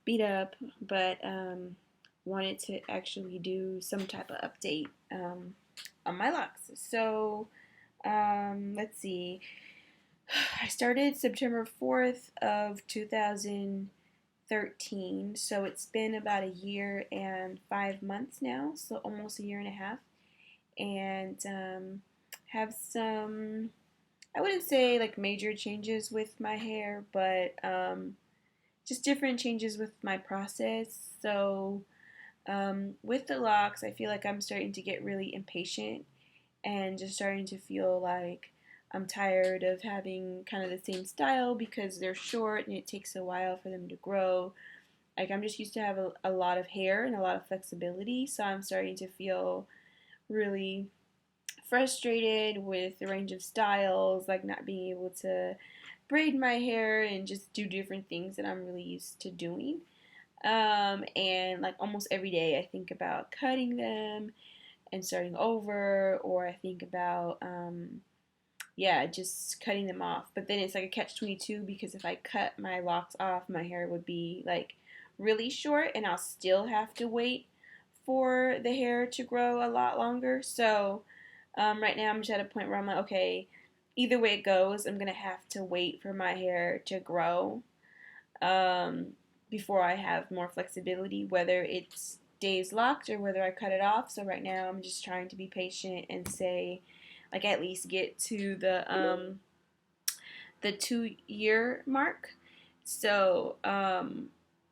beat up, but wanted to actually do some type of update on my locks. So let's see. I started September 4th of 2013, so it's been about a year and 5 months now, so almost a year and a half, and have some, I wouldn't say like major changes with my hair, but just different changes with my process. So with the locks, I feel like I'm starting to get really impatient and just starting to feel like I'm tired of having kind of the same style because they're short and it takes a while for them to grow. Like I'm just used to have a lot of hair and a lot of flexibility, so I'm starting to feel really frustrated with the range of styles, like not being able to braid my hair and just do different things that I'm really used to doing. And like almost every day, I think about cutting them and starting over, or I think about, yeah, just cutting them off. But then it's like a catch-22 because if I cut my locks off, my hair would be like really short and I'll still have to wait for the hair to grow a lot longer. So right now I'm just at a point where I'm like, okay, either way it goes, I'm gonna have to wait for my hair to grow um, before I have more flexibility, whether it stays locked or whether I cut it off. So right now I'm just trying to be patient and say, like at least get to the 2 year mark. So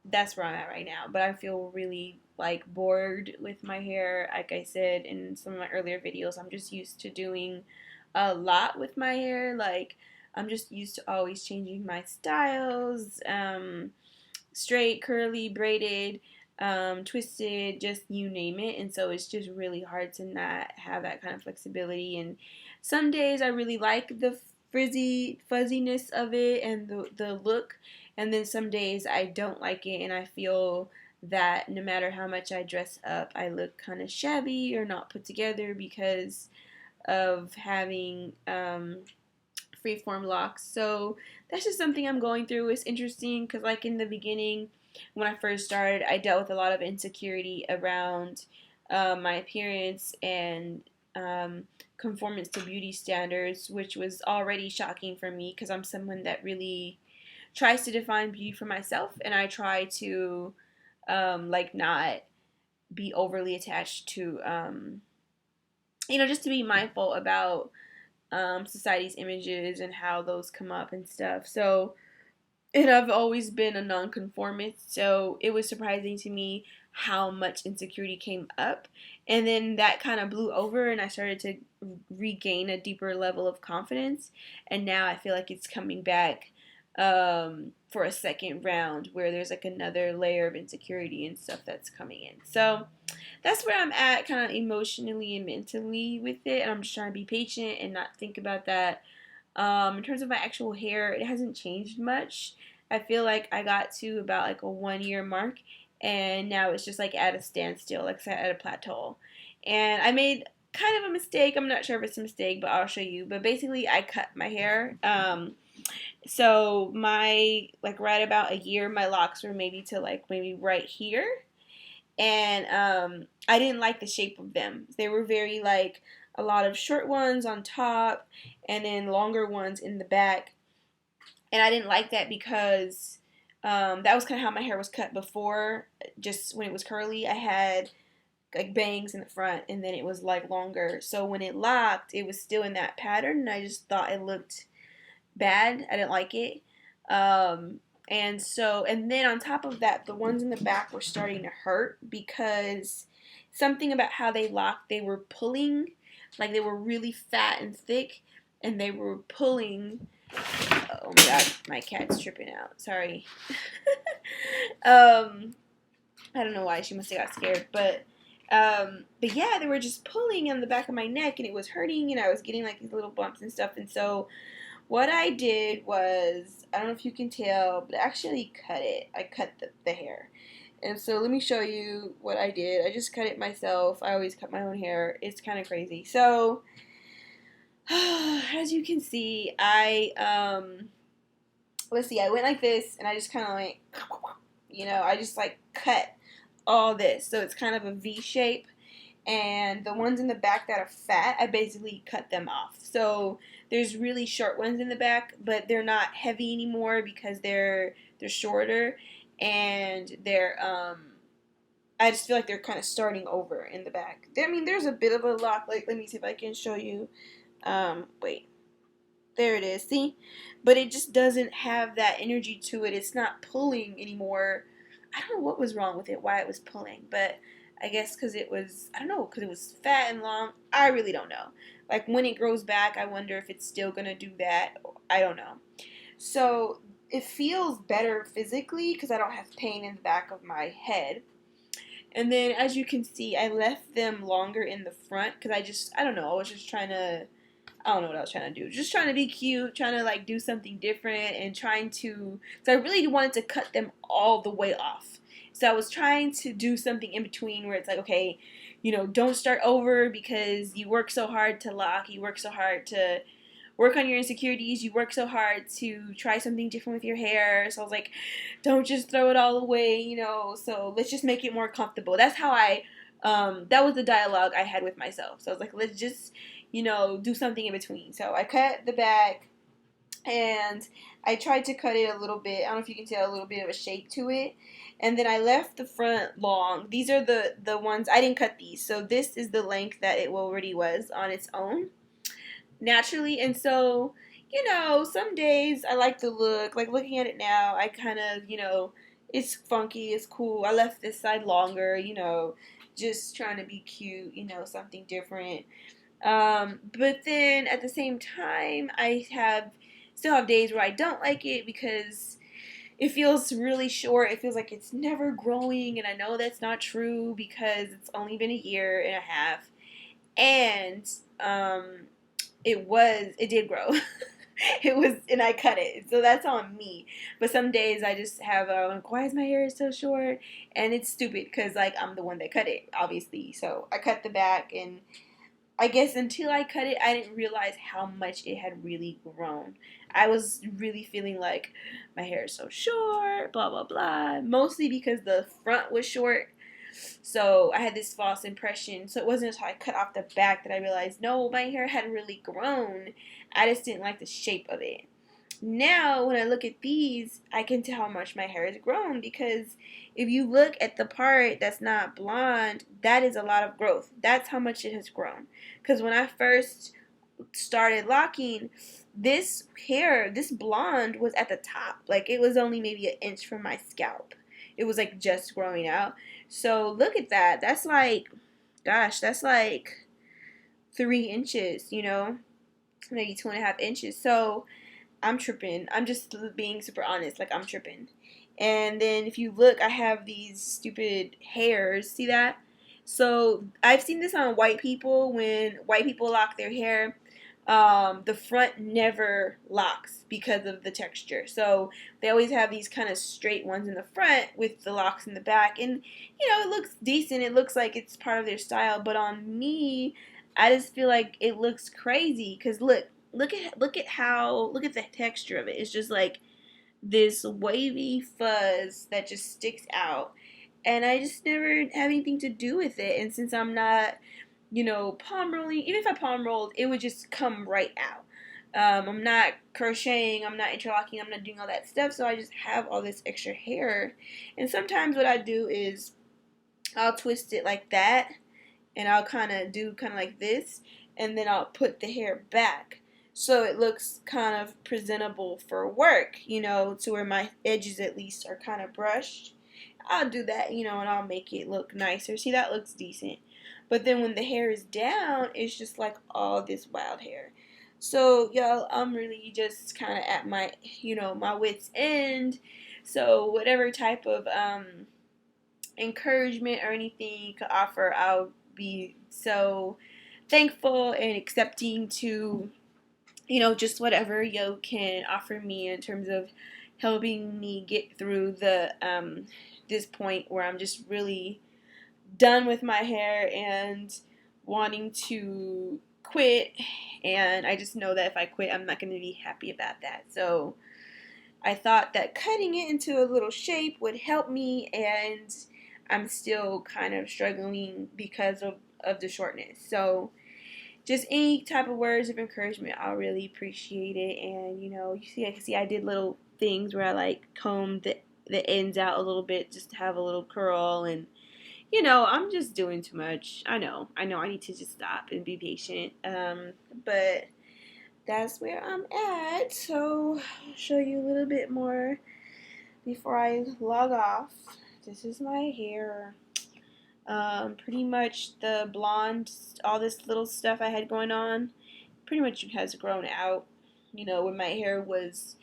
that's where I'm at right now. But I feel really like bored with my hair. Like I said in some of my earlier videos, I'm just used to doing a lot with my hair. Like I'm just used to always changing my styles, straight, curly, braided, twisted, just you name it. And so it's just really hard to not have that kind of flexibility. And some days I really like the frizzy fuzziness of it and the look, and then some days I don't like it and I feel that no matter how much I dress up, I look kind of shabby or not put together because of having freeform locks. So that's just something I'm going through. It's interesting because like in the beginning when I first started, I dealt with a lot of insecurity around my appearance and conformance to beauty standards, which was already shocking for me because I'm someone that really tries to define beauty for myself, and I try to like not be overly attached to just to be mindful about society's images and how those come up and stuff. So, and I've always been a nonconformist, so it was surprising to me how much insecurity came up. And then that kind of blew over, and I started to regain a deeper level of confidence. And now I feel like it's coming back for a second round where there's like another layer of insecurity and stuff that's coming in. So that's where I'm at, kind of emotionally and mentally with it. And I'm just trying to be patient and not think about that. In terms of my actual hair, it hasn't changed much. I feel like I got to about like a 1 year mark, and now it's just like at a standstill, like at a plateau. And I made kind of a mistake. I'm not sure if it's a mistake, but I'll show you. But basically, I cut my hair. So my like right about a year, my locks were maybe to like maybe right here, and I didn't like the shape of them. They were very like a lot of short ones on top and then longer ones in the back, and I didn't like that because that was kind of how my hair was cut before. Just when it was curly, I had like bangs in the front, and then it was like longer. So when it locked, it was still in that pattern, and I just thought it looked bad. I didn't like it. And then on top of that, the ones in the back were starting to hurt because something about how they locked, they were pulling, like they were really fat and thick, and they were pulling. Oh my god, my cat's tripping out. Sorry. I don't know why, she must have got scared, but yeah, they were just pulling on the back of my neck, and it was hurting, and I was getting like these little bumps and stuff, and so what I did was, I don't know if you can tell, but I actually cut it. I cut the hair. And so let me show you what I did. I just cut it myself. I always cut my own hair. It's kind of crazy. So, as you can see, let's see, I went like this, and I just kind of went, You know, I just like cut all this. So it's kind of a V shape. And the ones in the back that are fat, I basically cut them off. So there's really short ones in the back, but they're not heavy anymore because they're shorter, and they're I just feel like they're kind of starting over in the back. I mean, there's a bit of a lock. Like, let me see if I can show you. Wait. There it is. See? But it just doesn't have that energy to it. It's not pulling anymore. I don't know what was wrong with it, why it was pulling, but I guess because it was, I don't know, because it was fat and long. I really don't know. Like, when it grows back, I wonder if it's still going to do that. I don't know. So it feels better physically because I don't have pain in the back of my head. And then, as you can see, I left them longer in the front because I don't know, I was just trying to, I don't know what I was trying to do. Just trying to be cute, trying to like do something different, and trying to, so I really wanted to cut them all the way off. So I was trying to do something in between where it's like, okay, you know, don't start over because you work so hard to lock, you work so hard to work on your insecurities, you work so hard to try something different with your hair. So I was like, don't just throw it all away, you know, so let's just make it more comfortable. That's how that was the dialogue I had with myself. So I was like, let's just, you know, do something in between. So I cut the back, and I tried to cut it a little bit. I don't know if you can tell, a little bit of a shape to it. And then I left the front long. These are the ones, I didn't cut these. So this is the length that it already was on its own, naturally. And so, you know, some days I like the look. Like, looking at it now, I kind of, you know, it's funky, it's cool. I left this side longer, you know, just trying to be cute, you know, something different. But then at the same time, I have still have days where I don't like it because it feels really short. It feels like it's never growing, and I know that's not true because it's only been a year and a half. And um, it did grow. It was, and I cut it, so that's on me. But some days I just have like, why is my hair so short? And it's stupid because like I'm the one that cut it, obviously. So I cut the back, and I guess until I cut it, I didn't realize how much it had really grown. I was really feeling like my hair is so short, blah blah blah. Mostly because the front was short, so I had this false impression. So it wasn't until I cut off the back that I realized, no, my hair had really grown. I just didn't like the shape of it. Now, when I look at these, I can tell how much my hair has grown because if you look at the part that's not blonde, that is a lot of growth. That's how much it has grown. Because when I first started locking, this hair, this blonde, was at the top. Like, it was only maybe an inch from my scalp. It was like just growing out. So look at that. That's like, gosh, that's like 3 inches, you know, maybe 2.5 inches. So I'm tripping. I'm just being super honest. Like, I'm tripping. And then if you look, I have these stupid hairs. See that? So I've seen this on white people. When white people lock their hair, the front never locks because of the texture. So they always have these kind of straight ones in the front with the locks in the back. And, you know, it looks decent. It looks like it's part of their style. But on me, I just feel like it looks crazy. Because look at the texture of it. It's just like this wavy fuzz that just sticks out, and I just never have anything to do with it. And since I'm not, you know, palm rolling, even if I palm rolled, it would just come right out. I'm not crocheting, I'm not interlocking, I'm not doing all that stuff, so I just have all this extra hair. And sometimes what I do is I'll twist it like that, and I'll kind of do kind of like this, and then I'll put the hair back so it looks kind of presentable for work, you know, to where my edges at least are kind of brushed. I'll do that, you know, and I'll make it look nicer. See, that looks decent. But then when the hair is down, it's just like all this wild hair. So, y'all, I'm really just kind of at my, you know, my wit's end. So, whatever type of encouragement or anything you could offer, I'll be so thankful and accepting to, you know, just whatever you can offer me in terms of helping me get through the this point where I'm just really done with my hair and wanting to quit. And I just know that if I quit, I'm not going to be happy about that. So I thought that cutting it into a little shape would help me, and I'm still kind of struggling because of the shortness. So just any type of words of encouragement, I'll really appreciate it. And you see, I can see I did little things where I like combed the ends out a little bit just to have a little curl, and I'm just doing too much. I know I need to just stop and be patient. But that's where I'm at. So I'll show you a little bit more before I log off. This is my hair. Pretty much the blonde, all this little stuff I had going on, pretty much has grown out. When my hair was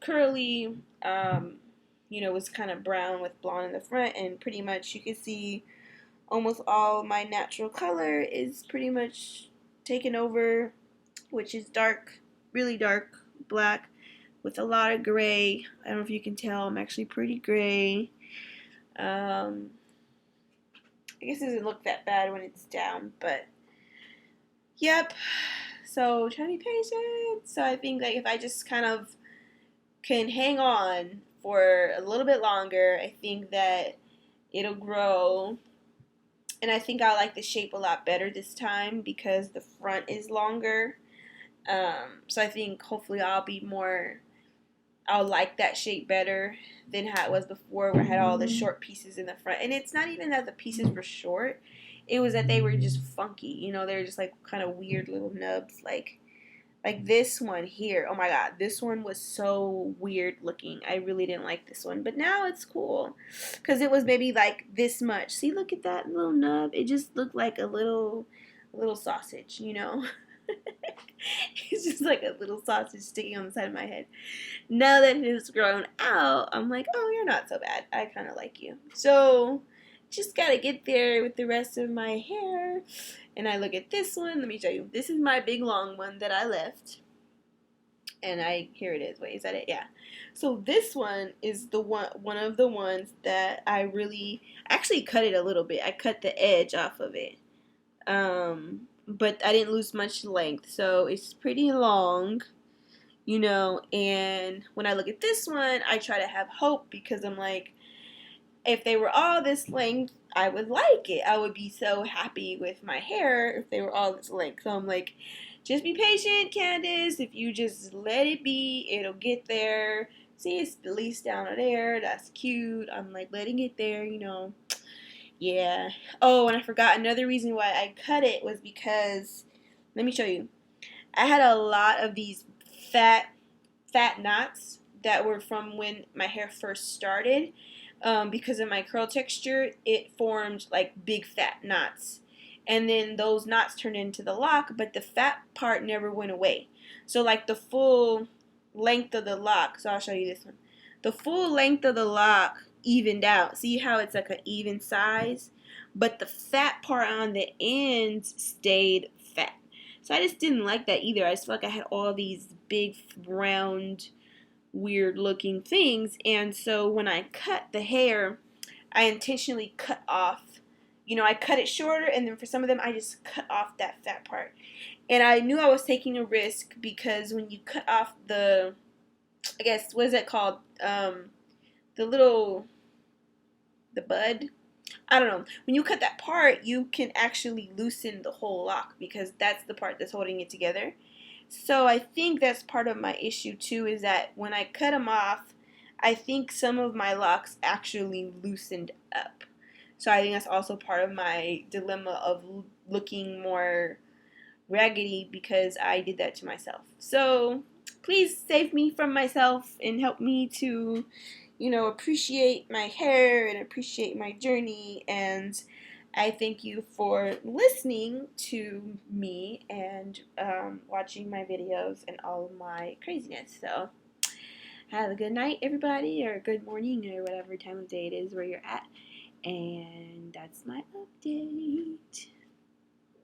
curly, was kind of brown with blonde in the front, and pretty much you can see almost all my natural color is pretty much taken over, which is dark, really dark black with a lot of gray. I don't know if you can tell, I'm actually pretty gray. I guess it doesn't look that bad when it's down, but yep. So try to be patient. So I think like if I just kind of can hang on for a little bit longer, I think that it'll grow. And I think I like the shape a lot better this time because the front is longer. So I think hopefully I'll like that shape better than how it was before where I had all the short pieces in the front. And it's not even that the pieces were short. It was that they were just funky. They were just like kind of weird little nubs. Like this one here. Oh my god, this one was so weird looking. I really didn't like this one. But now it's cool. Because it was maybe like this much. See, look at that little nub. It just looked like a little sausage, It's just like a little sausage sticking on the side of my head. Now that it's grown out, I'm like, oh, you're not so bad. I kind of like you. So just got to get there with the rest of my hair. And I look at this one. Let me show you. This is my big long one that I left. And here it is. Wait, is that it? Yeah. So this one is one of the ones that I actually cut it a little bit. I cut the edge off of it. But I didn't lose much length. So it's pretty long. And when I look at this one, I try to have hope because I'm like, if they were all this length, I would like it. I would be so happy with my hair if they were all this length. So I'm like, just be patient, Candace. If you just let it be, it'll get there. See, it's at least down there. That's cute. I'm like letting it there, Yeah. Oh, and I forgot another reason why I cut it was because, let me show you. I had a lot of these fat knots that were from when my hair first started. Because of my curl texture, it formed like big fat knots. And then those knots turned into the lock, but the fat part never went away. So like the full length of the lock, so I'll show you this one. The full length of the lock evened out. See how it's like an even size? But the fat part on the ends stayed fat. So I just didn't like that either. I just felt like I had all these big round weird looking things, and so when I cut the hair, I intentionally cut off, I cut it shorter, and then for some of them I just cut off that fat part. And I knew I was taking a risk because when you cut off the, I guess, what is that called, the bud, I don't know, when you cut that part, you can actually loosen the whole lock because that's the part that's holding it together. So I think that's part of my issue too, is that when I cut them off, I think some of my locks actually loosened up. So I think that's also part of my dilemma of looking more raggedy because I did that to myself. So please save me from myself and help me to, appreciate my hair and appreciate my journey. And I thank you for listening to me and watching my videos and all of my craziness. So have a good night, everybody, or good morning, or whatever time of day it is where you're at. And that's my update.